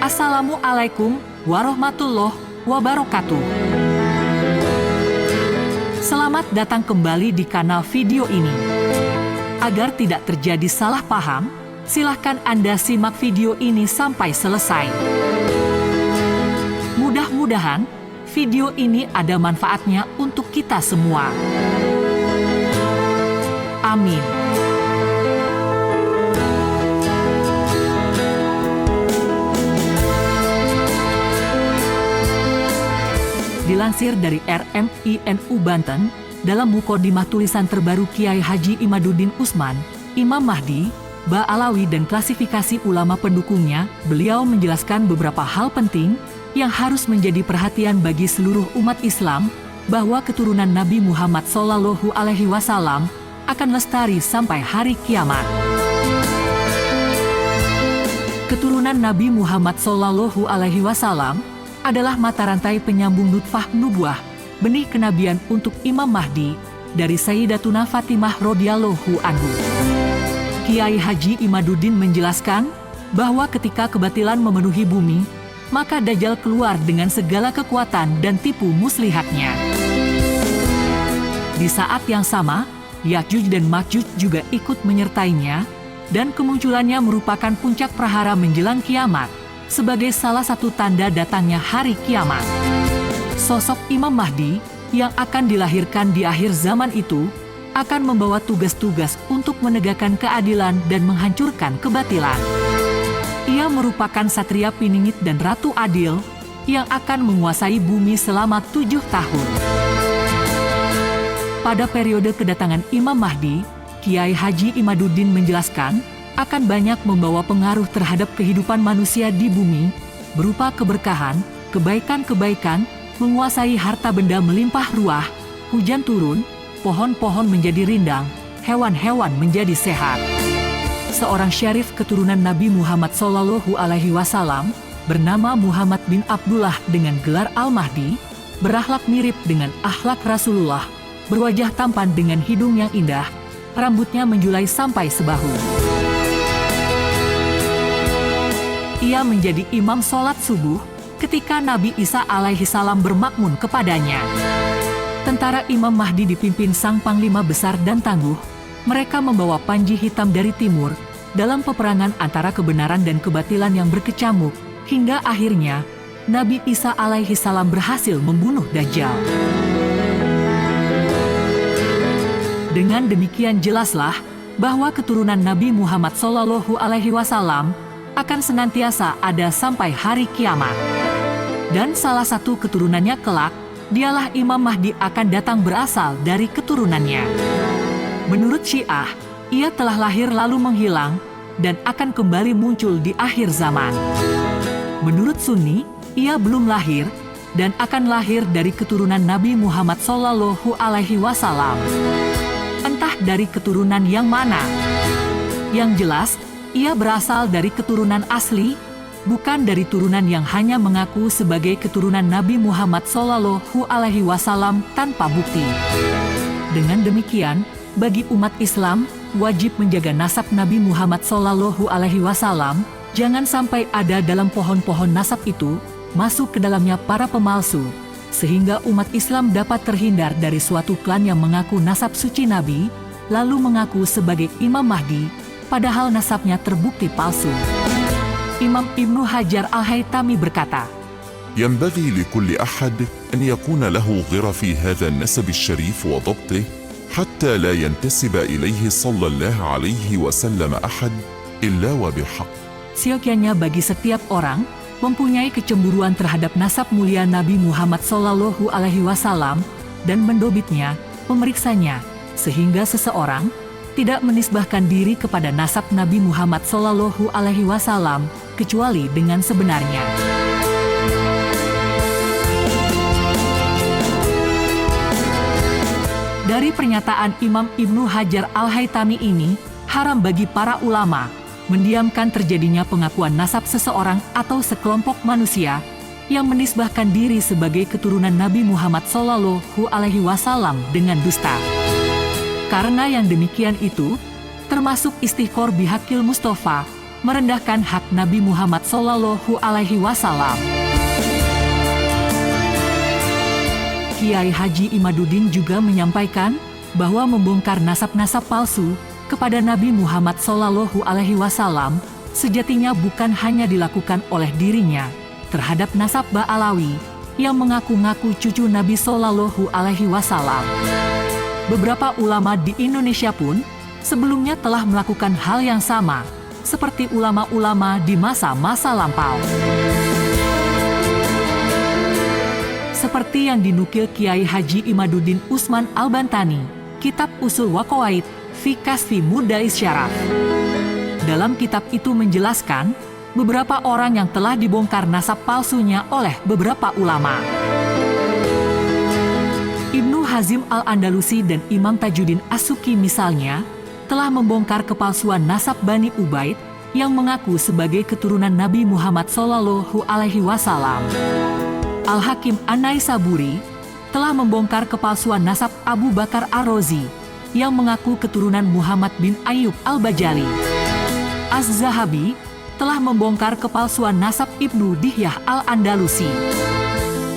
Assalamualaikum warahmatullahi wabarakatuh. Selamat datang kembali di kanal video ini. Agar tidak terjadi salah paham, silahkan Anda simak video ini sampai selesai. Mudah-mudahan video ini ada manfaatnya untuk kita semua. Amin. Dilansir dari RMINU Banten, dalam muqaddimah tulisan terbaru Kiai Haji Imaduddin Usman, Imam Mahdi, Ba'alawi dan klasifikasi ulama pendukungnya, beliau menjelaskan beberapa hal penting yang harus menjadi perhatian bagi seluruh umat Islam, bahwa keturunan Nabi Muhammad SAW akan lestari sampai hari kiamat. Keturunan Nabi Muhammad SAW adalah mata rantai penyambung nutfah nubuah, benih kenabian untuk Imam Mahdi, dari Sayyidatuna Fatimah radhiyallahu anhu. Kiai Haji Imaduddin menjelaskan bahwa ketika kebatilan memenuhi bumi, maka Dajjal keluar dengan segala kekuatan dan tipu muslihatnya. Di saat yang sama, Ya'juj dan Ma'juj juga ikut menyertainya, dan kemunculannya merupakan puncak prahara menjelang kiamat, sebagai salah satu tanda datangnya hari kiamat. Sosok Imam Mahdi yang akan dilahirkan di akhir zaman itu akan membawa tugas-tugas untuk menegakkan keadilan dan menghancurkan kebatilan. Ia merupakan satria piningit dan ratu adil yang akan menguasai bumi selama 7 tahun. Pada periode kedatangan Imam Mahdi, Kiai Haji Imaduddin menjelaskan akan banyak membawa pengaruh terhadap kehidupan manusia di bumi, berupa keberkahan, kebaikan-kebaikan, menguasai harta benda melimpah ruah, hujan turun, pohon-pohon menjadi rindang, hewan-hewan menjadi sehat. Seorang syarif keturunan Nabi Muhammad SAW bernama Muhammad bin Abdullah dengan gelar Al-Mahdi, berakhlak mirip dengan akhlak Rasulullah, berwajah tampan dengan hidung yang indah, rambutnya menjulai sampai sebahu. Ia menjadi imam sholat subuh ketika Nabi Isa alaihissalam bermakmun kepadanya. Tentara Imam Mahdi dipimpin sang panglima besar dan tangguh. Mereka membawa panji hitam dari timur dalam peperangan antara kebenaran dan kebatilan yang berkecamuk, hingga akhirnya Nabi Isa alaihissalam berhasil membunuh Dajjal. Dengan demikian jelaslah bahwa keturunan Nabi Muhammad SAW akan senantiasa ada sampai hari kiamat. Dan salah satu keturunannya kelak, dialah Imam Mahdi akan datang berasal dari keturunannya. Menurut Syiah, ia telah lahir lalu menghilang dan akan kembali muncul di akhir zaman. Menurut Sunni, ia belum lahir dan akan lahir dari keturunan Nabi Muhammad SAW. Entah dari keturunan yang mana. Yang jelas, ia berasal dari keturunan asli, bukan dari turunan yang hanya mengaku sebagai keturunan Nabi Muhammad SAW tanpa bukti. Dengan demikian, bagi umat Islam, wajib menjaga nasab Nabi Muhammad SAW, jangan sampai ada dalam pohon-pohon nasab itu, masuk ke dalamnya para pemalsu, sehingga umat Islam dapat terhindar dari suatu klan yang mengaku nasab suci Nabi, lalu mengaku sebagai Imam Mahdi, padahal nasabnya terbukti palsu. Imam Ibnu Hajar Al-Haytami berkata, ينبغي لكل أحد أن يكون له غرة في هذا النسب الشريف وضبطه حتى لا ينتسب إليه صلى الله عليه وسلم أحد إلا وبحق. Siokianya bagi setiap orang mempunyai kecemburuan terhadap nasab mulia Nabi Muhammad SAW dan mendobitnya, memeriksanya, sehingga seseorang tidak menisbahkan diri kepada nasab Nabi Muhammad SAW kecuali dengan sebenarnya. Dari pernyataan Imam Ibnu Hajar Al-Haytami ini, haram bagi para ulama mendiamkan terjadinya pengakuan nasab seseorang atau sekelompok manusia yang menisbahkan diri sebagai keturunan Nabi Muhammad SAW dengan dusta. Karena yang demikian itu termasuk istighfar bihaqil Mustafa, merendahkan hak Nabi Muhammad Shallallahu Alaihi Wasallam. Kiai Haji Imaduddin juga menyampaikan bahwa membongkar nasab-nasab palsu kepada Nabi Muhammad Shallallahu Alaihi Wasallam sejatinya bukan hanya dilakukan oleh dirinya terhadap nasab Ba'alawi yang mengaku-ngaku cucu Nabi Shallallahu Alaihi Wasallam. Beberapa ulama di Indonesia pun sebelumnya telah melakukan hal yang sama, seperti ulama-ulama di masa-masa lampau. Seperti yang dinukil Kiai Haji Imaduddin Usman Al-Bantani, Kitab Usul wa Qawaid fi Kasfi Mudais Syaraf. Dalam kitab itu menjelaskan beberapa orang yang telah dibongkar nasab palsunya oleh beberapa ulama. Ibnu Hazim Al-Andalusi dan Imam Tajuddin As-Subki misalnya telah membongkar kepalsuan nasab Bani Ubaid yang mengaku sebagai keturunan Nabi Muhammad Shallallahu Alaihi Wasallam. Al-Hakim An-Naisaburi telah membongkar kepalsuan nasab Abu Bakar Ar-Razi yang mengaku keturunan Muhammad bin Ayyub Al-Bajali. Az-Zahabi telah membongkar kepalsuan nasab Ibnu Dihyah Al-Andalusi.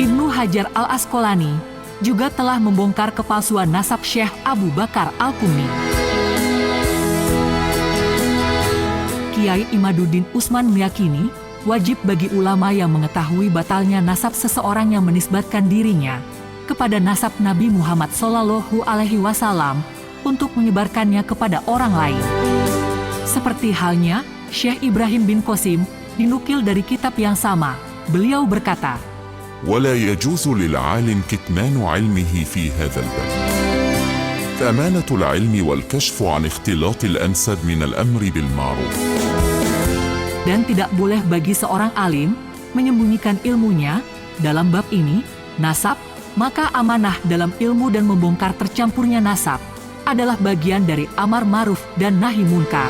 Ibnu Hajar Al-Asqalani juga telah membongkar kepalsuan nasab Syekh Abu Bakar Al-Qumi. Kiai Imaduddin Usman meyakini wajib bagi ulama yang mengetahui batalnya nasab seseorang yang menisbatkan dirinya kepada nasab Nabi Muhammad Shallallahu Alaihi Wasallam untuk menyebarkannya kepada orang lain. Seperti halnya Syekh Ibrahim bin Qasim dinukil dari kitab yang sama, beliau berkata, ولا يجوز للعالم كتمان علمه في هذا الباب فأمانة العلم والكشف عن اختلاط الأنساب من الأمر بالمعروف. Dan tidak boleh bagi seorang alim menyembunyikan ilmunya dalam bab ini, nasab, maka amanah dalam ilmu dan membongkar tercampurnya nasab adalah bagian dari amar ma'ruf dan nahi munkar.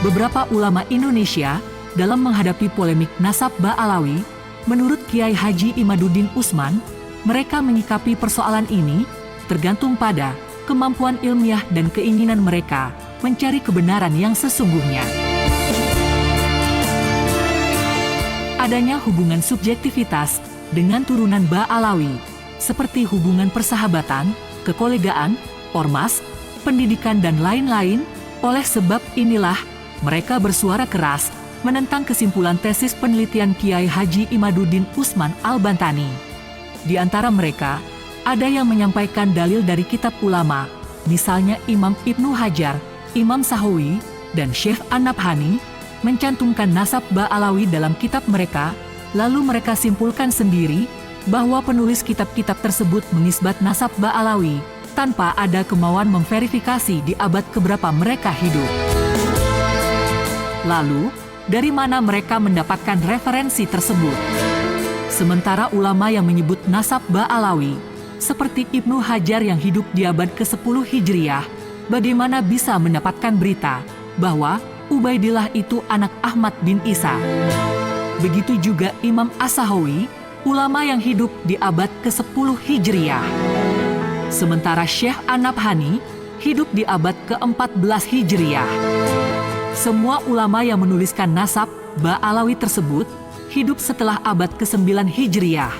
Beberapa ulama Indonesia dalam menghadapi polemik nasab Ba'alawi, menurut Kiai Haji Imaduddin Usman, mereka menyikapi persoalan ini tergantung pada kemampuan ilmiah dan keinginan mereka mencari kebenaran yang sesungguhnya. Adanya hubungan subjektivitas dengan turunan Ba'alawi, seperti hubungan persahabatan, kekolegaan, ormas, pendidikan dan lain-lain. Oleh sebab inilah, mereka bersuara keras menentang kesimpulan tesis penelitian Kiai Haji Imaduddin Usman Al-Bantani. Di antara mereka, ada yang menyampaikan dalil dari kitab ulama, misalnya Imam Ibnu Hajar, Imam Sahawi, dan Syekh An-Nabhani mencantumkan nasab Ba'alawi dalam kitab mereka, lalu mereka simpulkan sendiri bahwa penulis kitab-kitab tersebut menisbat nasab Ba'alawi tanpa ada kemauan memverifikasi di abad keberapa mereka hidup. Lalu, dari mana mereka mendapatkan referensi tersebut? Sementara ulama yang menyebut nasab Ba'alawi, seperti Ibnu Hajar yang hidup di abad ke-10 Hijriah, bagaimana bisa mendapatkan berita bahwa Ubaidillah itu anak Ahmad bin Isa? Begitu juga Imam As-Sahawi, ulama yang hidup di abad ke-10 Hijriah. Sementara Syekh An-Nabhani hidup di abad ke-14 Hijriah. Semua ulama yang menuliskan nasab Ba'alawi tersebut hidup setelah abad ke-9 Hijriah.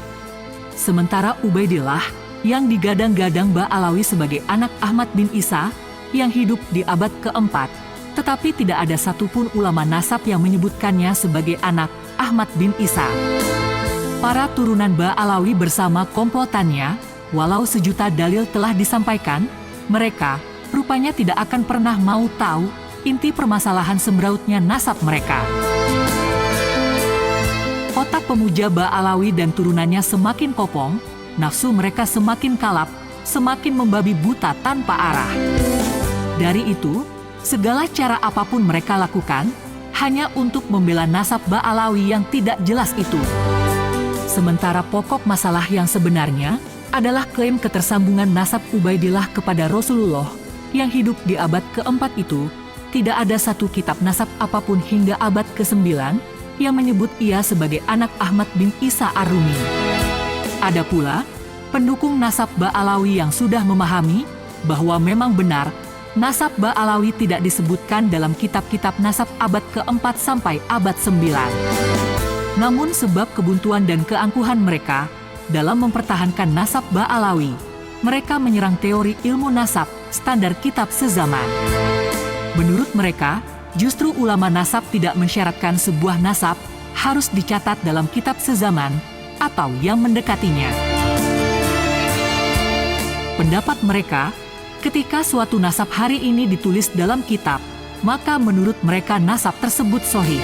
Sementara Ubaidillah yang digadang-gadang Ba'alawi sebagai anak Ahmad bin Isa yang hidup di abad ke-4, tetapi tidak ada satupun ulama nasab yang menyebutkannya sebagai anak Ahmad bin Isa. Para turunan Ba'alawi bersama komplotannya, walau sejuta dalil telah disampaikan, mereka rupanya tidak akan pernah mau tahu inti permasalahan sembrautnya nasab mereka. Otak pemuja Ba'alawi dan turunannya semakin kopong, nafsu mereka semakin kalap, semakin membabi buta tanpa arah. Dari itu, segala cara apapun mereka lakukan hanya untuk membela nasab Ba'alawi yang tidak jelas itu. Sementara pokok masalah yang sebenarnya adalah klaim ketersambungan nasab Ubaidillah kepada Rasulullah yang hidup di abad ke-4 itu. Tidak ada satu kitab nasab apapun hingga abad ke-9 yang menyebut ia sebagai anak Ahmad bin Isa Ar-Rumi. Ada pula pendukung nasab Ba'alawi yang sudah memahami bahwa memang benar nasab Ba'alawi tidak disebutkan dalam kitab-kitab nasab abad ke-4 sampai abad 9. Namun sebab kebuntuan dan keangkuhan mereka dalam mempertahankan nasab Ba'alawi, mereka menyerang teori ilmu nasab standar kitab sezaman. Menurut mereka, justru ulama nasab tidak mensyaratkan sebuah nasab harus dicatat dalam kitab sezaman atau yang mendekatinya. Pendapat mereka, ketika suatu nasab hari ini ditulis dalam kitab, maka menurut mereka nasab tersebut sahih.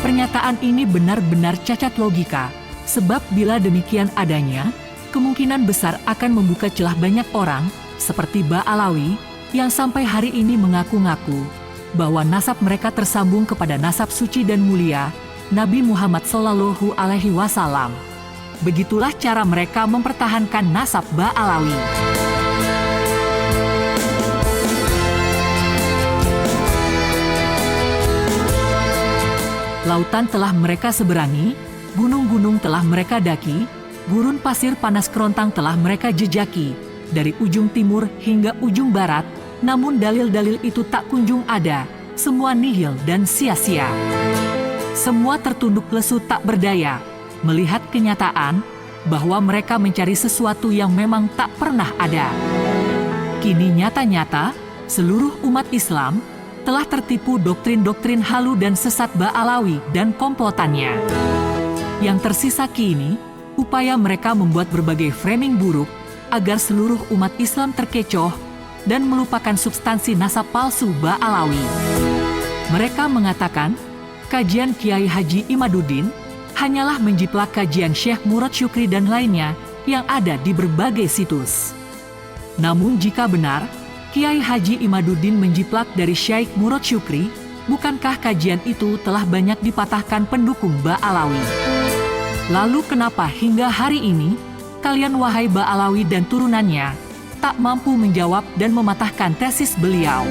Pernyataan ini benar-benar cacat logika, sebab bila demikian adanya, kemungkinan besar akan membuka celah banyak orang, seperti Ba'alawi, yang sampai hari ini mengaku-ngaku bahwa nasab mereka tersambung kepada nasab suci dan mulia, Nabi Muhammad Shallallahu Alaihi Wasallam. Begitulah cara mereka mempertahankan nasab Ba'alawi. Lautan telah mereka seberangi, gunung-gunung telah mereka daki, gurun pasir panas kerontang telah mereka jejaki, dari ujung timur hingga ujung barat, namun dalil-dalil itu tak kunjung ada, semua nihil dan sia-sia. Semua tertunduk lesu tak berdaya, melihat kenyataan bahwa mereka mencari sesuatu yang memang tak pernah ada. Kini nyata-nyata, seluruh umat Islam telah tertipu doktrin-doktrin halu dan sesat Ba'alawi dan komplotannya. Yang tersisa kini, upaya mereka membuat berbagai framing buruk agar seluruh umat Islam terkecoh dan melupakan substansi nasab palsu Ba'alawi. Mereka mengatakan, kajian Kiai Haji Imaduddin hanyalah menjiplak kajian Syekh Murad Syukri dan lainnya yang ada di berbagai situs. Namun jika benar, Kiai Haji Imaduddin menjiplak dari Syekh Murad Syukri, bukankah kajian itu telah banyak dipatahkan pendukung Ba'alawi? Lalu kenapa hingga hari ini, kalian wahai Ba'alawi dan turunannya, tak mampu menjawab dan mematahkan tesis beliau?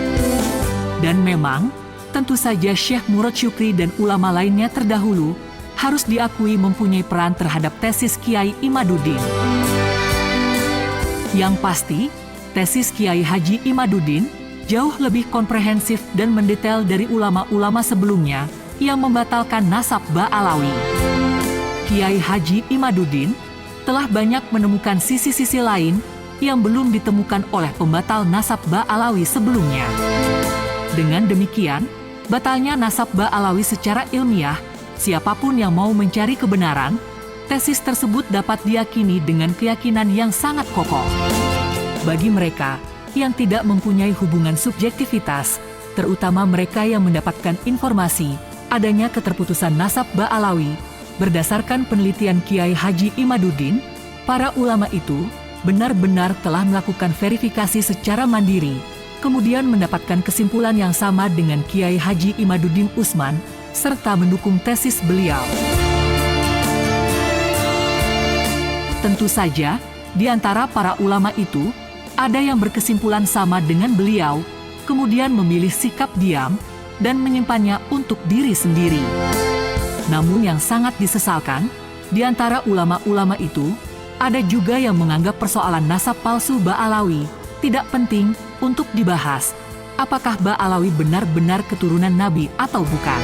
Dan memang, tentu saja Syekh Murad Syukri dan ulama lainnya terdahulu harus diakui mempunyai peran terhadap tesis Kiai Imaduddin. Yang pasti, tesis Kiai Haji Imaduddin jauh lebih komprehensif dan mendetail dari ulama-ulama sebelumnya yang membatalkan nasab Ba'alawi. Kiai Haji Imaduddin telah banyak menemukan sisi-sisi lain yang belum ditemukan oleh pembatal nasab Ba'alawi sebelumnya. Dengan demikian, batalnya nasab Ba'alawi secara ilmiah, siapapun yang mau mencari kebenaran, tesis tersebut dapat diyakini dengan keyakinan yang sangat kokoh. Bagi mereka yang tidak mempunyai hubungan subjektivitas, terutama mereka yang mendapatkan informasi adanya keterputusan nasab Ba'alawi, berdasarkan penelitian Kiai Haji Imaduddin, para ulama itu benar-benar telah melakukan verifikasi secara mandiri, kemudian mendapatkan kesimpulan yang sama dengan Kiai Haji Imaduddin Utsman, serta mendukung tesis beliau. Tentu saja, di antara para ulama itu, ada yang berkesimpulan sama dengan beliau, kemudian memilih sikap diam dan menyimpannya untuk diri sendiri. Namun yang sangat disesalkan, di antara ulama-ulama itu, ada juga yang menganggap persoalan nasab palsu Ba'alawi tidak penting untuk dibahas. Apakah Ba'alawi benar-benar keturunan Nabi atau bukan?